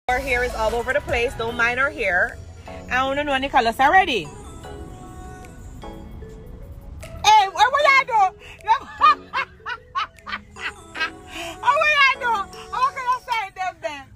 Our hair is all over the place. Don't mind our hair. I don't know any colors already. Hey, what y'all do? What y'all do? I'm gonna say them then.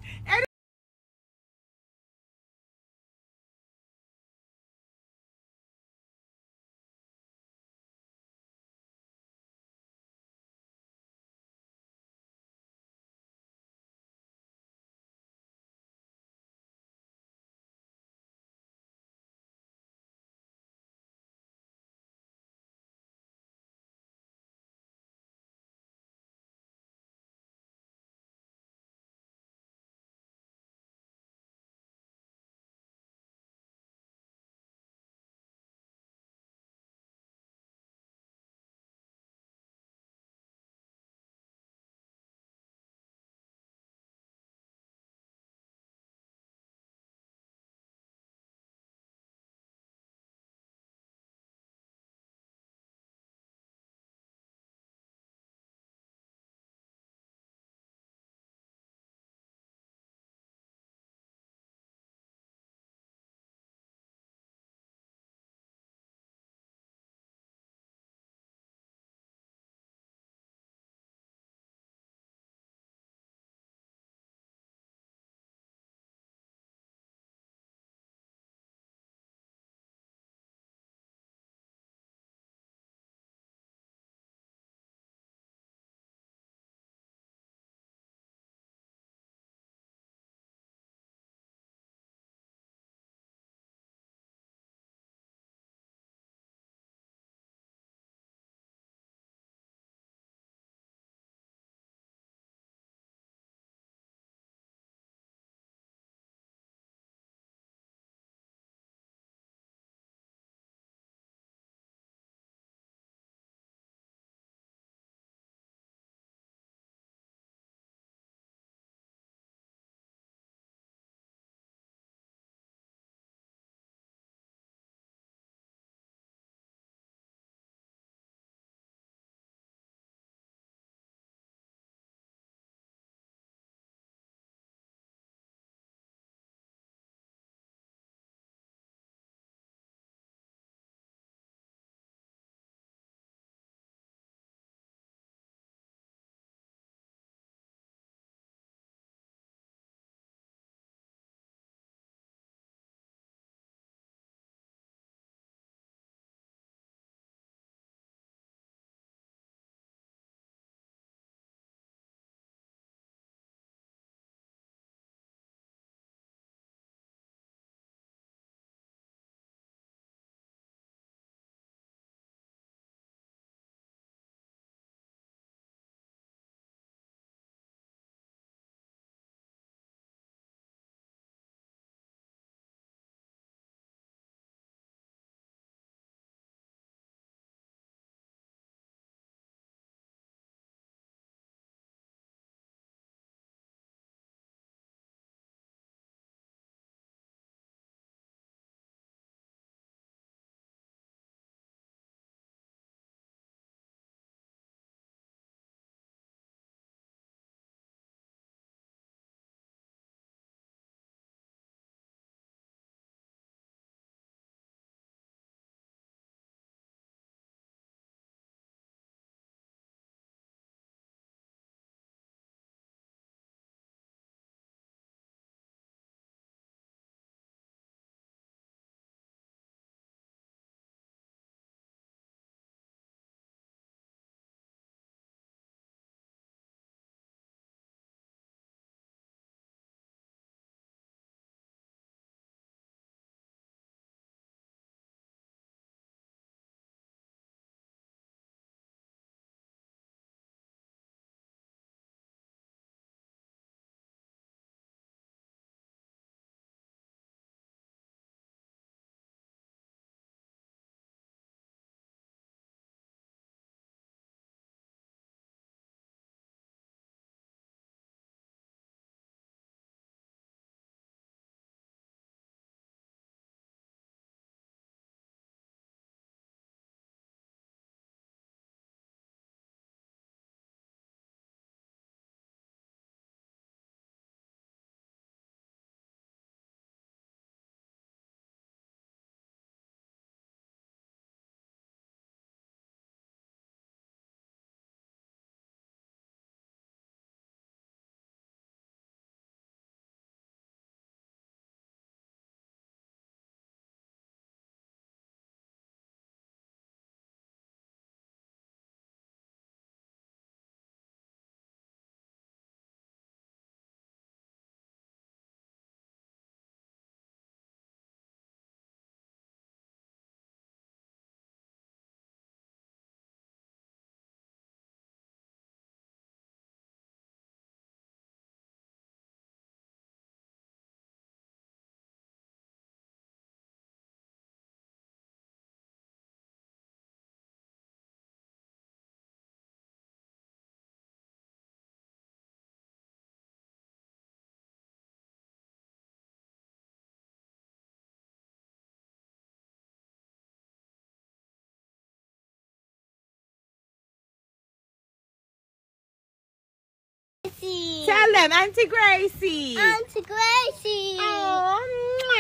Gracie. Tell them, Auntie Gracie. Auntie Gracie. Oh,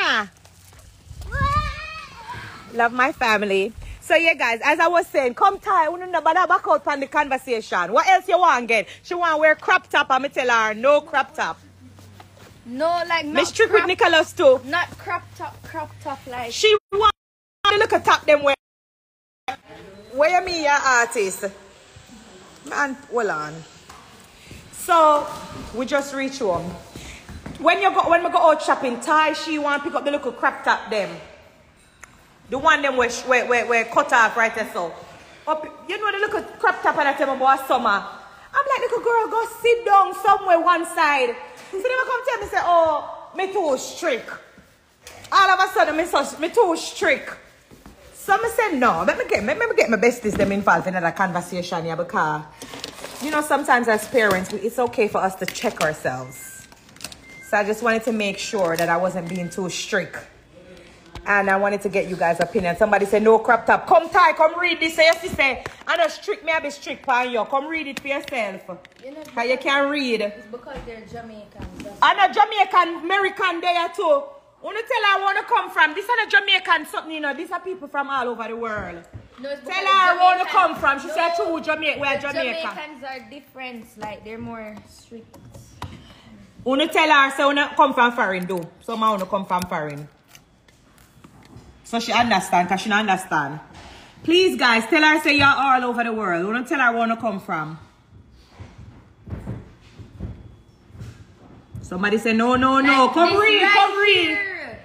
mwah. Love my family. So yeah, guys, as I was saying, come tie. We don't back out on the conversation. What else you want get? She want to wear crop top. I'm tell her no crop top. No, like not Miss Trick with Nicholas too. Not crop top like. She want to look at top them wear. Where you mean, your artist? Man, hold on. So we just reach home. When we go out shopping, Ty, she want to pick up the little crop top them. The one them where cut off right there so. Up, you know the little crop top and I tell me about summer. I'm like, little girl, go sit down somewhere one side. So they come tell me, say, oh, me too strict. All of a sudden, me too strict. So I said, no, let me get my besties them involved in that conversation here because, you know, sometimes as parents, it's okay for us to check ourselves. So I just wanted to make sure that I wasn't being too strict. And I wanted to get you guys' opinion. Somebody said, no crop top. Come, Ty, come read this. So you say, I don't strict me, I be strict on you. Come read it for yourself. Because you can't read. It's because they're Jamaican. And a Jamaican, American there too. Want to tell her where to come from. This is a Jamaican something, you know. These are people from all over the world. No, tell her where to come from. She said, true, Jamaica. We're Jamaican. Jamaicans are different. Like, they're more strict. Want to tell her, so want to come from foreign, though. Some want to come from foreign. So she understand, because she don't understand. Please, guys, tell her, say you're all over the world. Want to tell her where to come from. Somebody say, no, no, no. Like come read, right come read. Here.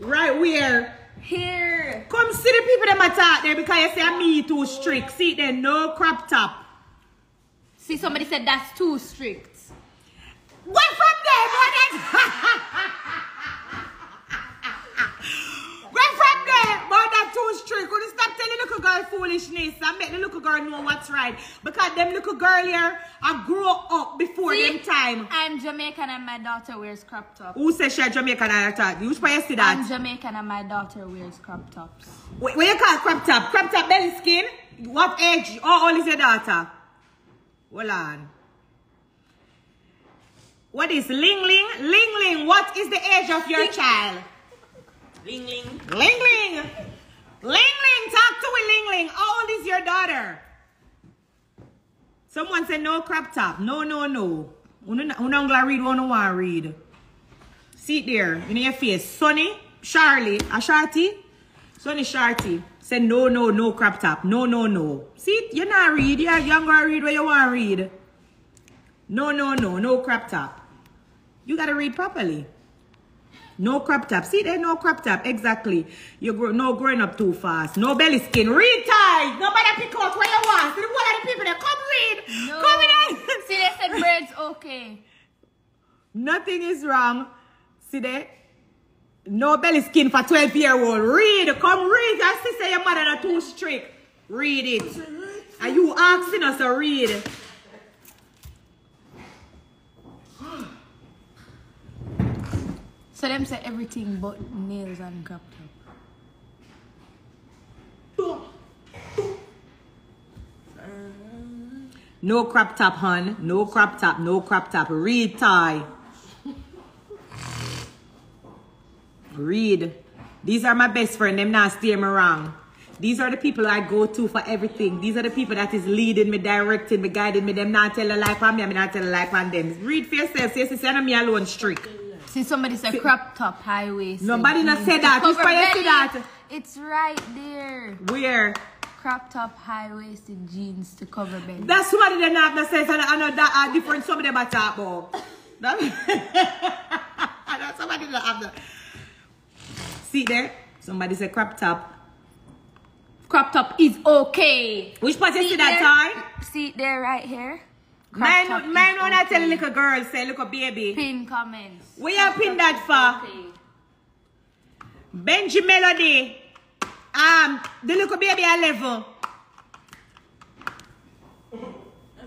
Right where? Here. Come see the people that attack there because you say me too strict. See there, no crop top. See, somebody said that's too strict. Where from there, boy? Where from there? Boy, that's too strict. Could you stop telling little girl foolishness and make the little girl know what's right? Because them little girl here are grow up before them time. I'm Jamaican and my daughter wears crop tops. Who says she's Jamaican and I thought? Which part you see that? I'm Jamaican and my daughter wears crop tops. What you call crop top? Crop top belly skin? What age? How old is your daughter? Hold on. What is Ling Ling? Ling Ling, what is the age of your child? Ling Ling. Ling Ling. Ling Ling, talk to me, Ling Ling. How old is your daughter? Someone said no crop top. No, no, no. Una want to read. See it there. In your face. Sonny, Charlie, a Sharty. Sonny, Sharty. Say no, no, no crop top. No, no, no. See it? You're not read. You're going to read what you want to read. No, no, no. No crop top. You got to read properly. No crop top. See there, no crop top. Exactly. You're no growing up too fast. No belly skin. Read tight. Nobody pick out where you want. See the one of the people that come read. No. Come in. See, they said birds okay. Nothing is wrong. See there? No belly skin for 12-year-old. Read. Come read. Your sister, your mother are too strict. Read it. Are you asking us to read? So them say everything but nails and crop top. No crop top, hun. No crop top. No crop top. Read tie. Read. These are my best friend. Them not steer me wrong. These are the people I go to for everything. These are the people that is leading me, directing me, guiding me. Them not tell a lie on me. I'm not tell a lie on them. Read for yourself. See, I know me alone strict. See, somebody said crop top, high waist. Nobody not said that. Which part you see that? It's right there. Where? Crop top, high-waisted jeans to cover belly. That's somebody that have no sense. I know that are different. Some of them are talk about. That's somebody that have the. See there? Somebody said crop top. Crop top is okay. Which part you see that time? See it there right here? Man, when I tell a little girl, say, look a baby. Pin comments. Where you pin that for? Okay. Benji Melody. The little baby at level.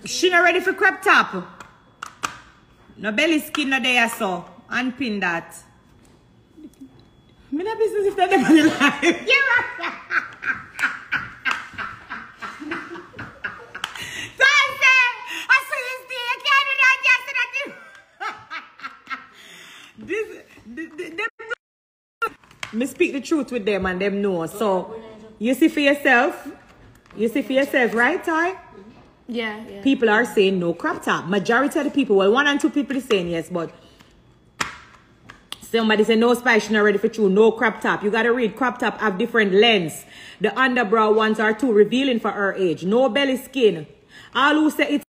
She not ready for crop top. No belly skin no there so. Unpin that. Me not business if they're never alive. You're right. Me speak the truth with them and them know. So, you see for yourself. You see for yourself, right, Ty? Yeah. People are saying no crop top. Majority of the people, well, 1 and 2 people are saying yes, but somebody said no spice, she's not ready for true. No crop top. You gotta read crop top have different lengths. The underbrow ones are too revealing for her age. No belly skin. All who say it's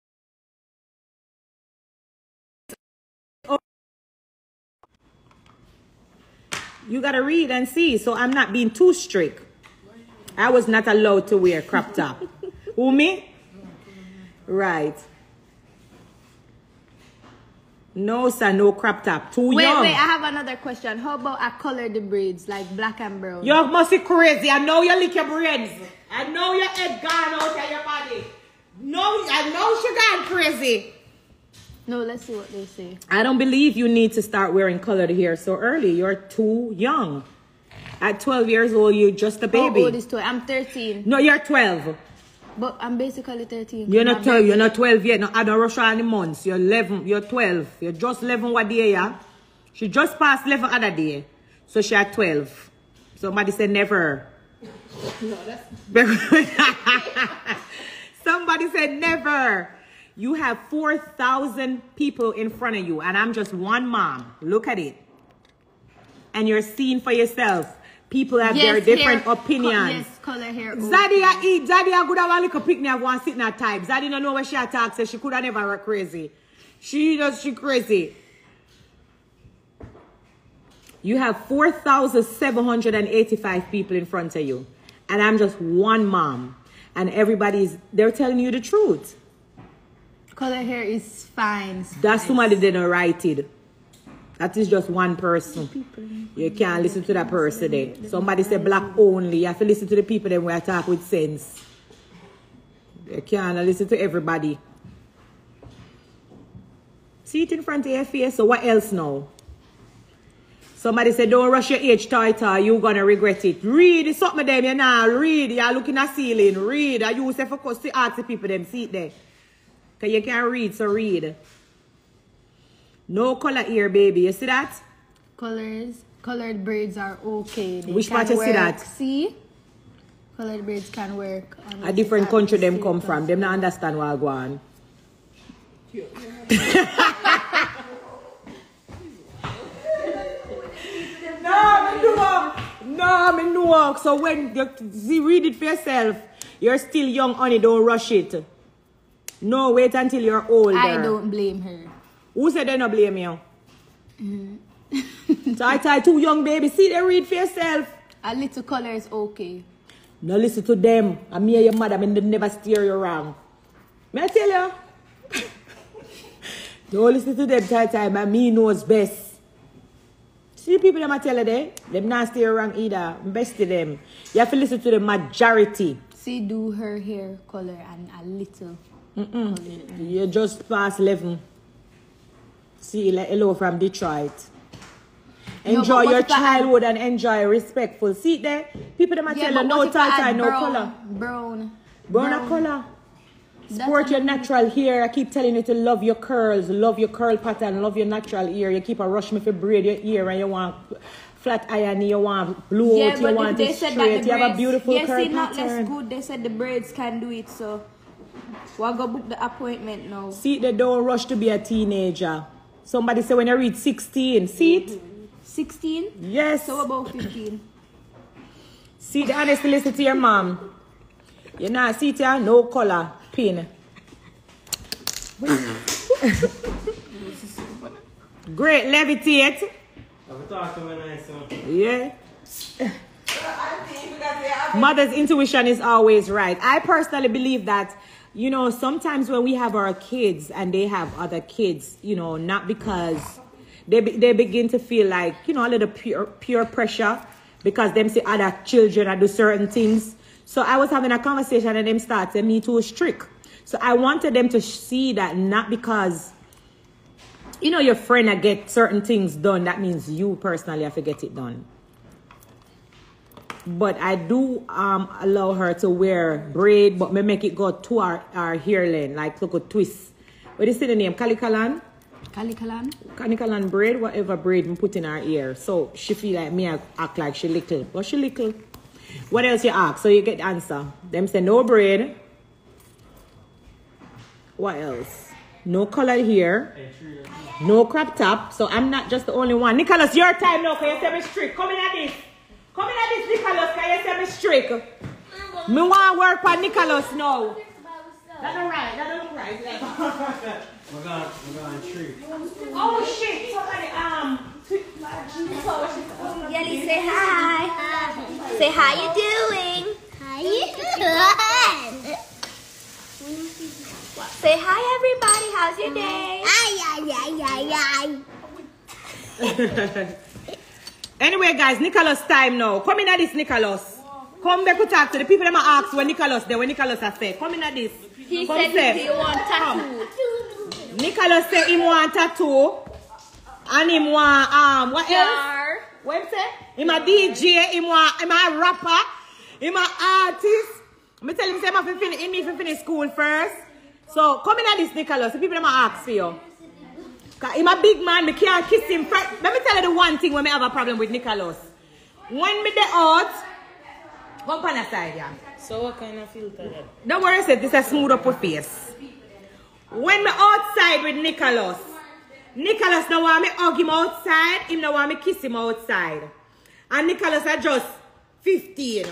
you gotta read and see. So I'm not being too strict. I was not allowed to wear crop top. Who, me? Right. No, sir, no crop top. Too young. Wait, I have another question. How about I color the braids like black and brown? You must be crazy. I know you lick your brains. I know your head gone out of your body. No, I know she gone crazy. No, let's see what they say. I don't believe you need to start wearing colored hair so early. You're too young. At 12 years old, you're just a baby. How old is 12? I'm 13. No, you're 12. But I'm basically 13. You're not 12. You're not 12 yet. No, I don't rush any months. You're 11. You're 12. You're just 11 what day, yeah? She just passed 11 other day. So she at 12. Somebody said never. No, somebody said never. You have 4,000 people in front of you. And I'm just one mom. Look at it. And you're seeing for yourself. People have their different opinions. Yes, color hair. Zaddy eat. Zaddy a good have a little picnic of one sitting at type. Zaddy don't know what she attacks. So she could have never work crazy. She crazy. You have 4,785 people in front of you. And I'm just one mom. And they're telling you the truth. Color hair is fine. That's somebody didn't write it. That is just one person. You can't listen to that person there. Somebody say black only. You have to listen to the people that we talk with sense. You can't listen to everybody. See it in front of your face. So what else now? Somebody said, don't rush your age, Toy. You're going to regret it. Read. It's something them, you know. Read. You're looking at ceiling. Read. I use it for to ask the people them. See it there. Because you can't read, so read. No color here, baby. You see that? Colored braids are okay. They Which part you see that? See? Colored braids can work. A different country them come from. Them not understand what I go on. No, me no. So when you read it for yourself, you're still young, honey. Don't rush it. No, wait until you're older. I don't blame her. Who said they don't blame you? Ty, too young, baby. See, they read for yourself. A little color is okay. No, listen to them. And me and your mother, they never steer you wrong. May I tell you? Don't listen to them, Ty, but me knows best. See the people that I tell you there? Them not steer wrong either. Best to them. You have to listen to the majority. See, do her hair color and a little color. You just past 11. See, like hello from Detroit. Enjoy your childhood and enjoy respectful. See there? People that tell you no tie, no color. Brown color. Sport your natural hair. I keep telling you to love your curls, love your curl pattern, love your natural hair. You keep a rush me for braid your ear and you want flat iron, you want blue out, you want it straight. You have a beautiful curl pattern. Not less good. They said the braids can do it, so we'll go book the appointment now. See, they don't rush to be a teenager. Somebody say when you read 16, see it? 16? Yes. So about 15. See the honestly listen to your mom. You know, see it here? No color, pin. Great, levitate. Yeah. Mother's intuition is always right. I personally believe that, you know, sometimes when we have our kids and they have other kids, you know, not because they begin to feel like, you know, a little peer pressure because them see other children and do certain things. So I was having a conversation and them started me too strict. So I wanted them to see that not because, you know, your friend get certain things done, that means you personally have to get it done. But I do allow her to wear braid, but me make it go to our hairline, like look a twist. What is the name? Kalikalan? Canicalan braid, whatever braid we put in her ear. So she feel like me act like she little. But she little. What else you ask? So you get the answer. Them say no braid. What else? No colored hair. No crop top. So I'm not just the only one. Nicholas, your time now. Can you say me strict? Come in at this. Come in at this, Nicholas. Can you say me strict? Me want to work for Nicholas now. That's not right. That don't look right. We're going tree. Oh shit! Somebody Yelly, say hi. Say how you doing? How you doing? Say hi, everybody. How's your day? Anyway, guys, Nicholas time now. Come in at this, Nicholas. Come back to talk to the people that ask when Nicholas there. When Nicholas has said, come in at this. He come said he want tattoo. Nicholas said he want tattoo. And him want what else? What him say? Him a DJ, him a rapper, him a artist. I tell him say he need to finish school first. So come in at this, Nicholas. The people that ask for you. Cause him a big man, me can't kiss him first. Let me tell you the one thing when I have a problem with Nicholas. When me the out, come on the side, yeah. So what kind of filter that? Don't worry, I said this is smooth up your face. When me outside with Nicholas don't want me hug him outside, him don't want me kiss him outside. And Nicholas are just 15.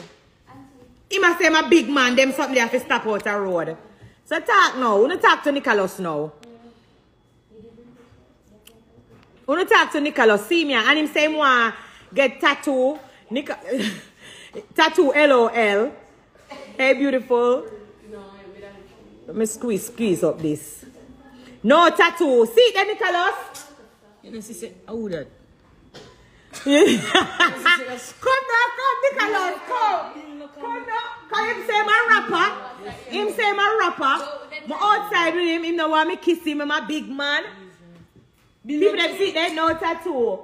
He must say I'm a big man, them something they have to stop out the road. So talk now. We don't talk to Nicholas now. We don't talk to Nicholas. See me and him say he want get tattoo. Tattoo LOL. Hey beautiful. Let me squeeze up this. No tattoo. See that, Nicholas? You know, she said, oh, that. Come now, Nicholas, come. Come now. Cause him say my rapper. Him say my rapper. I'm outside with him. Him no want me kiss him. I'm a big man. People that see there, no tattoo.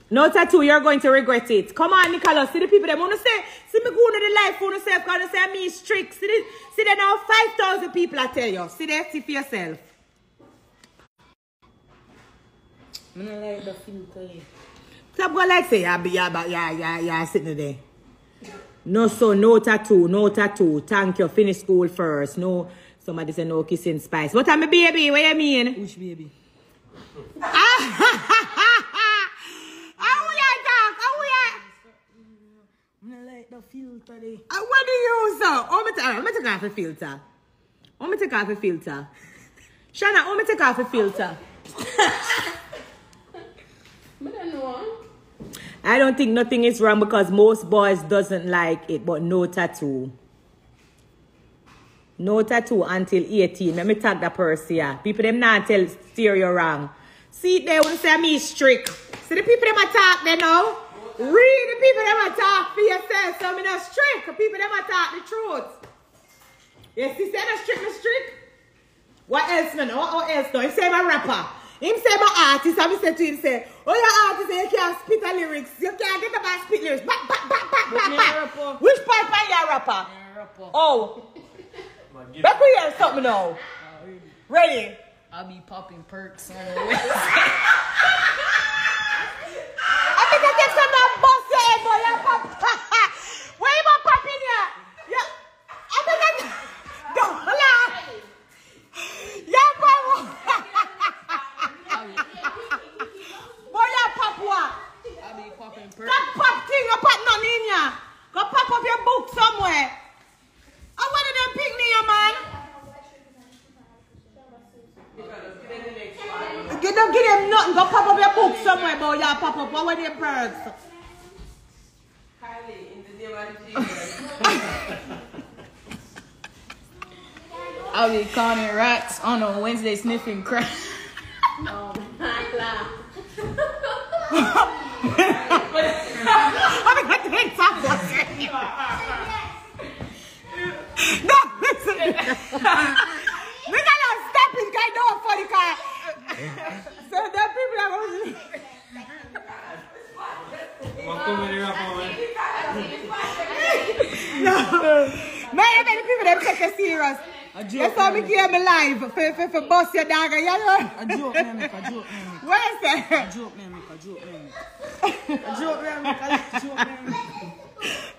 No tattoo, you're going to regret it. Come on, Nicholas. See the people that want to say, see me go to the life for yourself, because say me strict. See there now 5,000 people, I tell you. See there, see for yourself. I don't like the filter. Stop going like say, yeah, sitting there. No, so no tattoo, no tattoo. Thank you, finish school first. No, somebody say no kissing spice. What am I baby? What do you mean? Which baby? I like the filter. What do you use? I'm going to take off the filter. I'm going to take off the filter. Shana, I'm going to take off the filter. I don't think nothing is wrong because most boys doesn't like it, but no tattoo. No tattoo until 18. Let me tag that person here. People them not tell stereo wrong. See they want to say me strict. See the people them attack they know. Read the people them attack for yourself. So me not strict. People them attack the truth. Yes, he said no strict. What else man? What else though? He say my rapper. Him say my artist. And he said to him say, oh your artist you can't spit the lyrics. You can't get about spit lyrics. Back. Which part are you a rapper? Oh. Let me hear something now. Ready? I'll be popping perks on the way. I think I get some of boss your head, boy. You pop. Where you want pop in here? Yeah. I think I don't laugh. Yeah, boy. Boy, you pop what? I'll be popping perks. That pop thing, you pop nothing in here. Go pop up your book somewhere. I want them pick me, man. You don't give them nothing. Go pop up your book somewhere, boy. You pop up. What were them perks? I'll be calling rats on a Wednesday sniffing crack. Oh my God. I'm going to take something. No, listen. We cannot stop it. I know for the car. So the people are going to... No. Many people that take it serious. You saw me came live for bust your dog. You know? A joke, me. Where's that? A joke, me.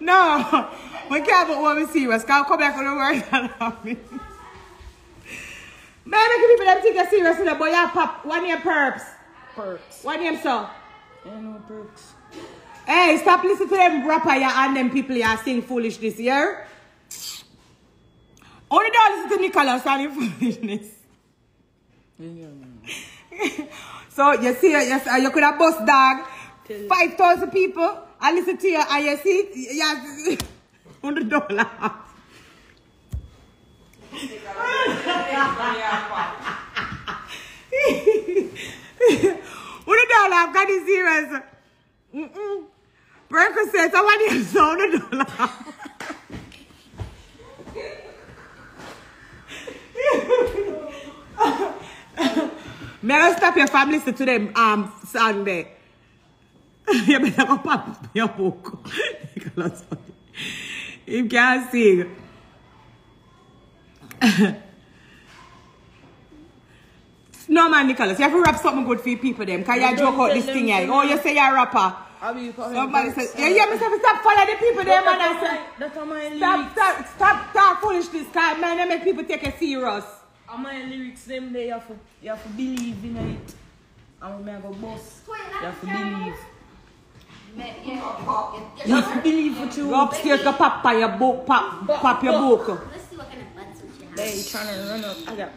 No, we can't but want me serious. Can't come back on the word and me. Man, make people them think you're serious with the boy. You pop. What name perks? Perks. What name so? Ain't no perks. Hey, stop listening to them rapper and them people you sing foolishness here. Only don't listen to Nicholas and his foolishness. So you see, yes, you could have bust dog 5,000 people and listen to you and you see yes, $100. $100, I've got this serious. Breakfast said somebody else $100. May I stop your family to them song there? You better go pop your book. You can't sing. No man, Nicholas, you have to rap something good for your people them. Can you joke out this thing here? Oh, you say you're a rapper. Somebody says, yeah, you must stop following the people there, man. I say, that's my lyrics. Stop talk foolishness, cause man, they make people take it serious. And my lyrics, them there, you have to believe in it. I'm going to go boss. You have to believe. You have to believe for you. Go upstairs, go pop your book, pop your book. Let's see what kind of butt suit you have. There, he's trying to run up. I got.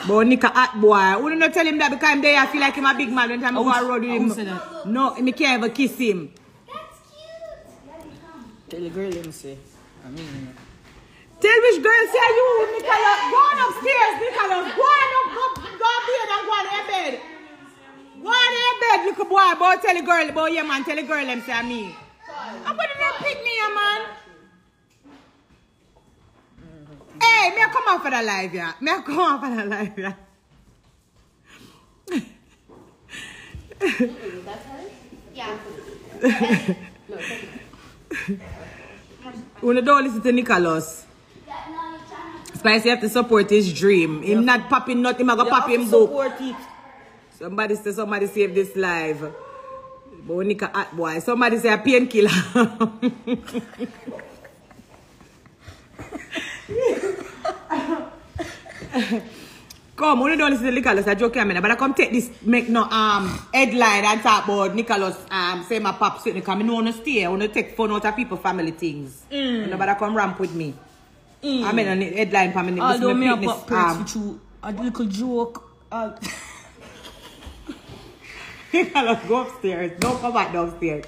But Nika hot boy. Wouldn't you tell him that because I'm there, I feel like I'm a big man when time I go on road with him. Say that. No, I can't even kiss him. That's cute. Tell the girl, let me say. I mean, Tell which girl say you, Nicholas. Go on upstairs, Nicholas. Go on bed and go on your bed. Go on your bed, little boy. But tell the girl, but yeah, man, tell the girl them say me. I'm going to pick me, yeah, man. Hey, me come on for the live, yeah. Me come on for the live, yeah. Yeah. When you don't listen to Nicholas, Spicy have to support his dream. Him not popping nothing, I'm going to pop him book. Somebody say somebody save this live. But when Nika hot boy, somebody say a painkiller. Come, when you don't listen to Nicholas, I joke, but I come take this, make no headline and talk about Nicholas say my pop sweet because I know on stay, I want to take fun out of people family things. Nobody come ramp with me. I mean a headline for me. Although me a pop perks with you, a little joke. Nicholas, go upstairs. Don't come back downstairs.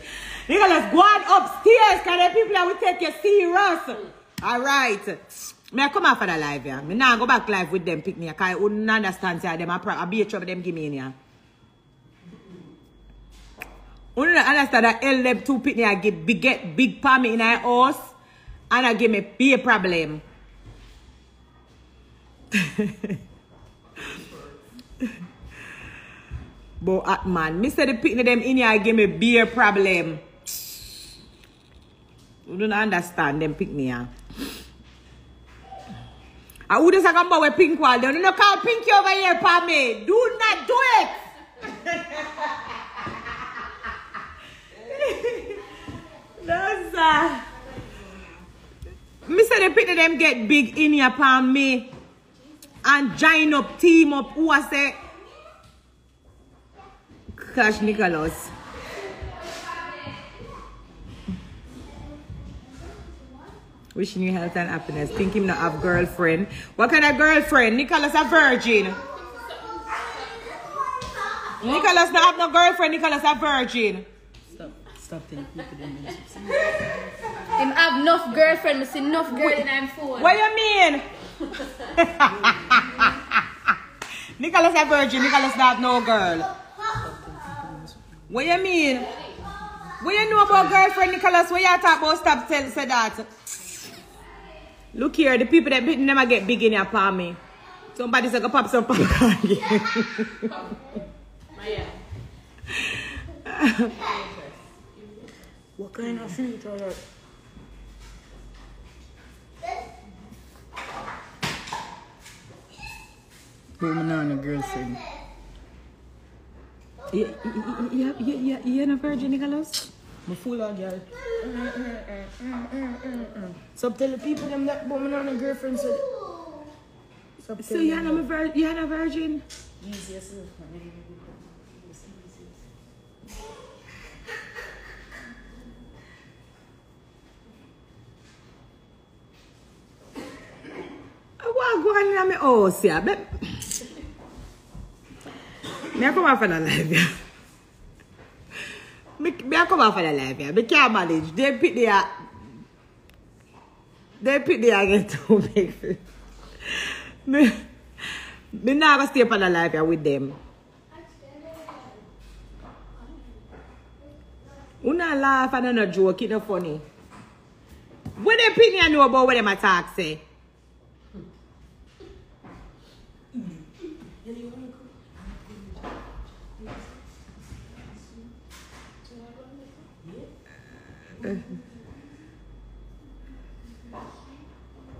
Nicholas, go on upstairs because the people that will take you serious. Alright. I come out for the live, yeah. I now go back live with them, pick me, because I wouldn't understand say, them. I'll be a trouble them give me in here. I don't understand that L them two pick me, I get big palm in our house, and I give me be a problem. But man, me say the pick them in here, I give me be a problem. You don't understand them pick me, yeah. I would have come with pink wall. They don't call Pinky over here for me. Do not do it. No, sir. Me say the picture them get big in here for me. And join up, team up. Who I say? Cash Nicholas. Wishing you health and happiness. Think him not have girlfriend. What kind of girlfriend? Nicholas a virgin. Nicholas not have no girlfriend. Nicholas a virgin. Stop telling people them. Him have enough girlfriend. I see enough girl in I'm phone. What you mean? Nicholas a virgin. Nicholas not have no girl. What you mean? What you know about girlfriend, Nicholas? What you talk about? Stop say that. Look here, the people that never get big in your palm me. Somebody say go pop some popcorn. What kind of fruit are that? Woman on a girlfriend. You're not virgin, Nicholas? I'm full of girl. So tell the people them that woman on a girlfriend said. So you're not a virgin? Easy yourself, man. I want to go in my house, yeah. But I come out for the life, yeah. I come out for the life, yeah. I can't manage. They pick the again too big. Me not gonna stay for the life, yeah, with them. You not laugh and not joke, it's not funny. What they pick me and know about what them attack say?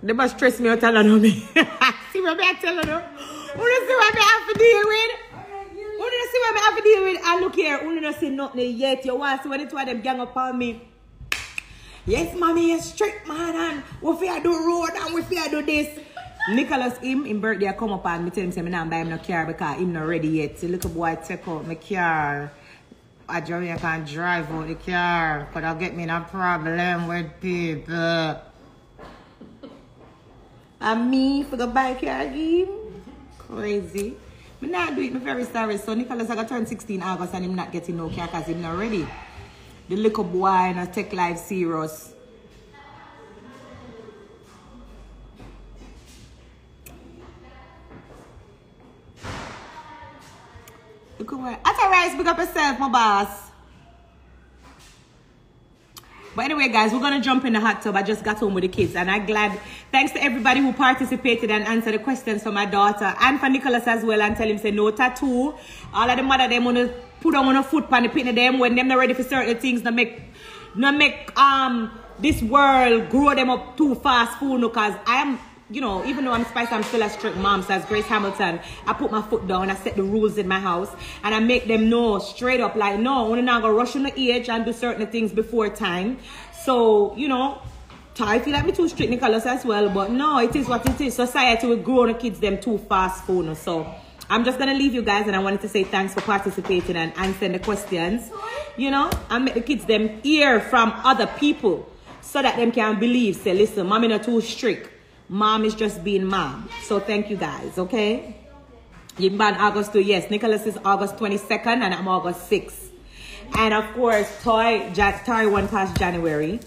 They must stress me out telling me. See what I'm telling you? You see what I have to deal with? You see what I have to deal with? And look here, you don't see nothing yet. You want to see when it's why them gang up on me. Yes, mommy, you're strict, man. And we fear do road and we fear do this. Nicholas, him birthday, I come up and me tell him, say, I'm not buy him no car because him not ready yet. So look boy, take out my car. I can't drive out the car. Because I'll get me in a problem with people. And me for the bike car again. Crazy. Me not do it, me very sorry. So Nicholas I got turn 16 August and him not getting no car because him not ready. The little boy and I take life serious. Look away. Authorize, big up yourself, my boss. But anyway, guys, we're going to jump in the hot tub. I just got home with the kids. And I'm glad, thanks to everybody who participated and answered the questions for my daughter. And for Nicholas as well. And tell him, say, no tattoo. All of the mother, them want to put on a foot pan the pin of them when they're not ready for certain things. Not make this world grow them up too fast, fool. Because I am, you know, even though I'm Spice, I'm still a strict mom. So as Grace Hamilton, I put my foot down. I set the rules in my house. And I make them know straight up, like, no, we're not going to rush on the age and do certain things before time. So, you know, I feel like me too strict, Nicholas, as well. But no, it is what it is. Society will grow the kids them too fast, fool. So I'm just going to leave you guys. And I wanted to say thanks for participating and answering the questions. You know, and make the kids them hear from other people. So that them can believe, say, listen, mommy not too strict. Mom is just being mom. So thank you guys, okay? You're born August 2, yes. Nicholas is August 22nd and I'm August 6th. And of course, Toy won past January.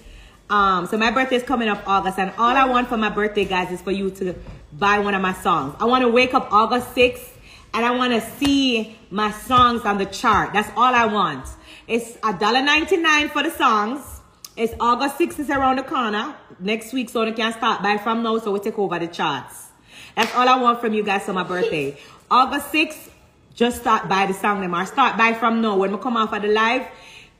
So my birthday is coming up August. And all I want for my birthday, guys, is for you to buy one of my songs. I want to wake up August 6th and I want to see my songs on the chart. That's all I want. It's $1.99 for the songs. It's August 6th is around the corner. Next week, so you can start by from now, so we take over the charts. That's all I want from you guys for my birthday. August 6th, just start by the song them or start by from now. When we come out for the live,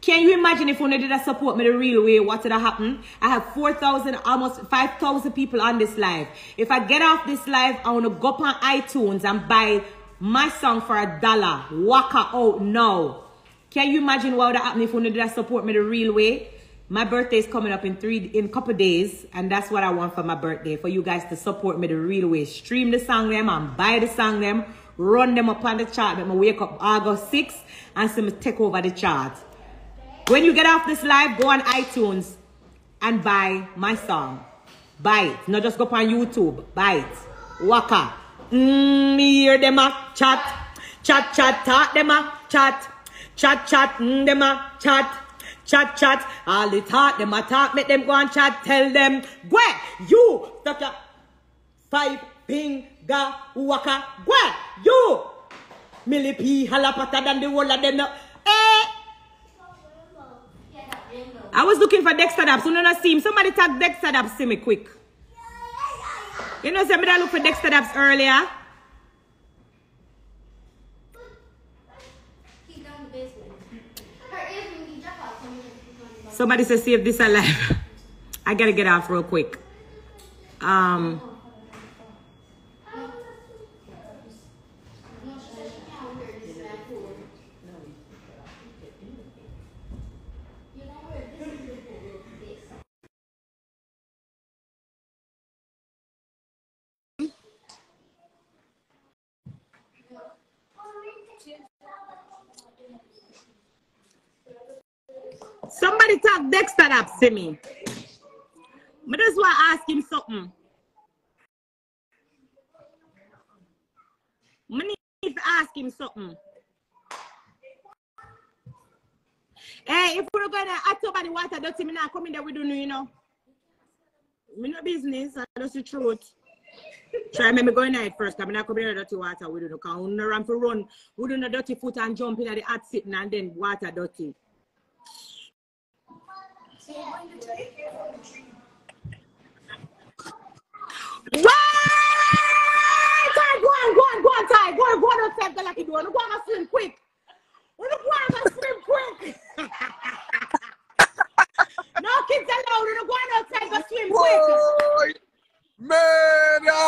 can you imagine if we did that support me the real way, what would have happened? I have 4,000, almost 5,000 people on this live. If I get off this live, I want to go up on iTunes and buy my song for $1. Waka out now. Can you imagine what would have happened if we did that support me the real way? My birthday is coming up in a couple days, and that's what I want for my birthday, for you guys to support me the real way. Stream the song them and buy the song them, run them up on the chart. Let me wake up August 6th and see me take over the chart. When you get off this live, go on iTunes and buy my song. Buy it. Not just go up on YouTube. Buy it. Waka. Me hear them a chat. Chat, chat, talk them a chat. Chat, chat, them a chat. Chat, chat, all the talk, them a talk, make them go and chat, tell them, where you, stuck your 5 finger waka, where you, millipede, halapata than the whole of them now, I was looking for Dexter Dabs, so not see him, somebody tag Dexter Dabs, see me quick. You know, somebody look for Dexter Dabs earlier. Somebody says save this alive. I gotta get off real quick. Mark Dexter up, see me. But that's why I ask him something. I need to ask him something. Hey, if we're gonna act over the water, don't me not come in there, we don't know, you know. Me no business, that's the truth. Try me go in there first, because I'm not coming in the dirty water, we don't know. Because we don't run for run, we don't know dirty foot and jump in at the hot sitting and then water dirty. Go on, Ty. Go on outside, go like you do. Go on and swim quick. Go on and swim quick. No kids allowed. Go on outside, go swim quick. Murder!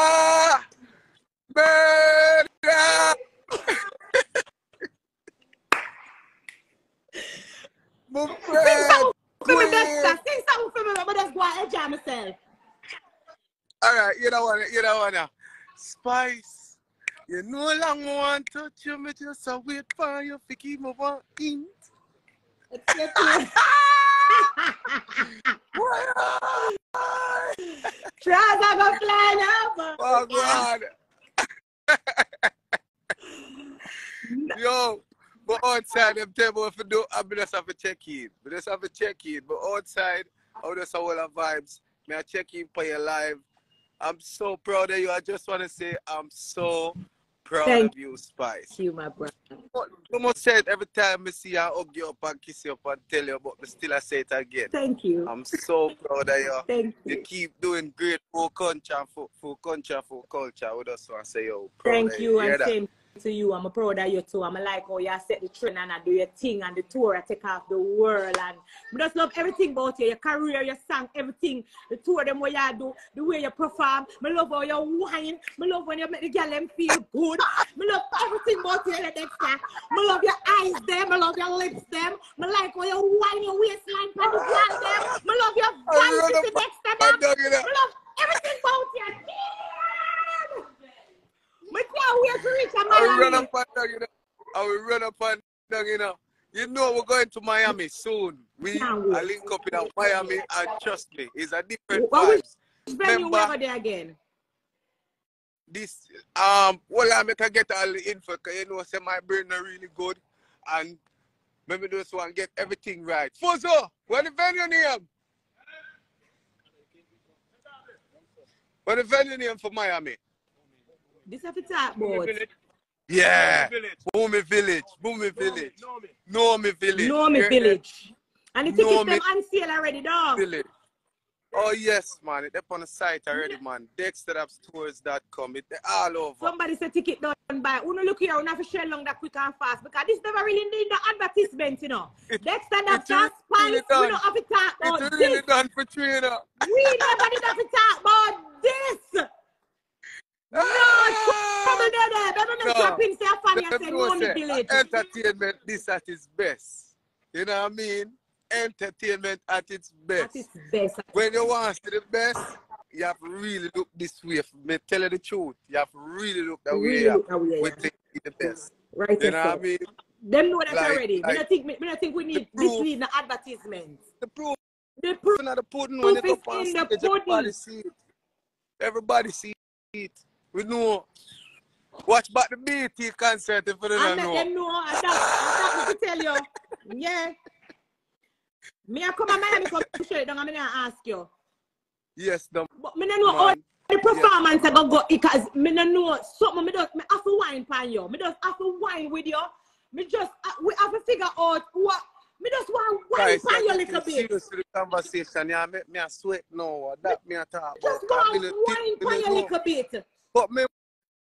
Sing something for me, but just go and enjoy myself. Alright, you know what? Spice. You no longer want to touch you, me just a wait for you to keep me one in. Trouser go flying up. Oh God. Yo, but outside them table if you do, I just have to check in. But outside, I just have all the vibes. May I check in for your live. I'm so proud of you. I just want to say I'm so proud of you, Spice. Thank you, my brother. You must say it every time I see you, hug you up and kiss you up and tell you about me. Still, I say it again. Thank you. I'm so proud of you. Thank you. You keep doing great for country and for culture. We just want to say, yo, proud Thank of you, and that? same to you. I'm proud of you too. I'm like how you set the trend and I do your thing and the tour. I take off the world and I just love everything about you. Your career, your song, everything. The tour, them what you do, the way you perform. I love how you whine. I love when you make the girl them feel good. I love everything about you, Dexter. I love your eyes them. I love your lips them. I like how you whine your waistline for the girl them. I love your voice, Dexter. I love everything about you. I can't wait to reach Miami. I will run up and down, you know. You know we're going to Miami soon. We are link up in Miami and trust me, it's a different vibe. Which venue we over there again? This well I make I get all the info because you know say my brain not really good and maybe just want to get everything right. Fuzzo, what the venue name? What the venue name for Miami? This is the top board. Yeah. Boomy Village. Nomi Village. And the tickets them on sale already, dog. Village. Oh yes, man. It's up on the site already, man. DexterAppStores.com. It's all over. Somebody said ticket done by. Uno look here, we have to share long that quick and fast because this never really need the advertisement, you know. Dexter that's just Spice. We don't have to talk about it's really this. done for trainer. We never need to talk about this. No, come on there. Never drop in say funny and say Nomi Village. Entertainment, this at its best. You know what I mean? Entertainment at its best. At its best. When you want to see the best, you have to really look this way. Me tell you the truth. You have to really look that way. We think it's the best. Right. You know what I mean? Them know that already. I don't think we need this need the advertisement. The proof. The proof of the pudding when you is go on in the stage, everybody see it. Everybody see it. We know. Watch back the BT concert if you don't know. Them know. That's to tell you. Yeah. Me I come to Miami come show it down and I ask you. Yes, but me don't know all the performance I go because me don't know something. Me have to wine pan you. Me just have to wine with you. We have to figure out what. Me just want to wine pan you a little bit. Serious to the conversation. Yeah, me a sweat now. That me a talk about. Just want to wine pan you a little bit. But me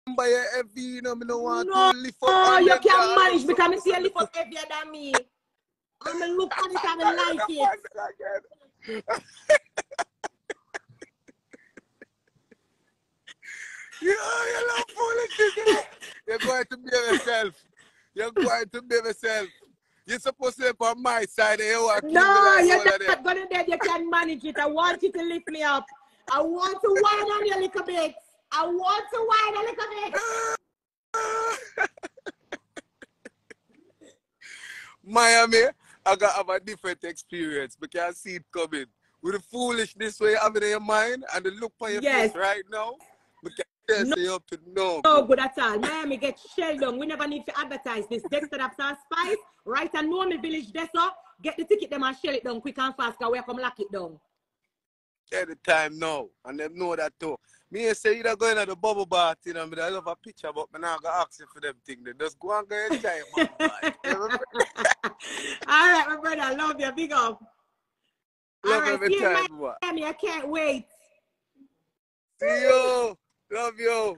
remember you heavy, you know, me don't want to lift up. Oh, you can't manage because me see you lift up heavier than me. I'm going to look at it and I like it. You're not foolish. You're going to be yourself. You're supposed to be on my side. No, you're not going to do that. You can manage it. I want you to lift me up. I want to whine on you a little bit. Miami, I got to have a different experience because I see it coming. With the foolishness way you have it in your mind and the look on your face right now, because you up to no. No good at all. Miami get shelled down. We never need to advertise this. Dexter Daps and Spice, right? And know me village this up. Get the ticket them and shell it down quick and fast because we come lock it down. At the time now. And them know that too. Me say you going to the bubble bath, you know, I love a picture, but I'm not going to ask you for them things. Just go and go enjoy your bubble bath. All right, my brother. Love you. Big up. Love all right, every see time. you, Miami. I can't wait. See you. Love you.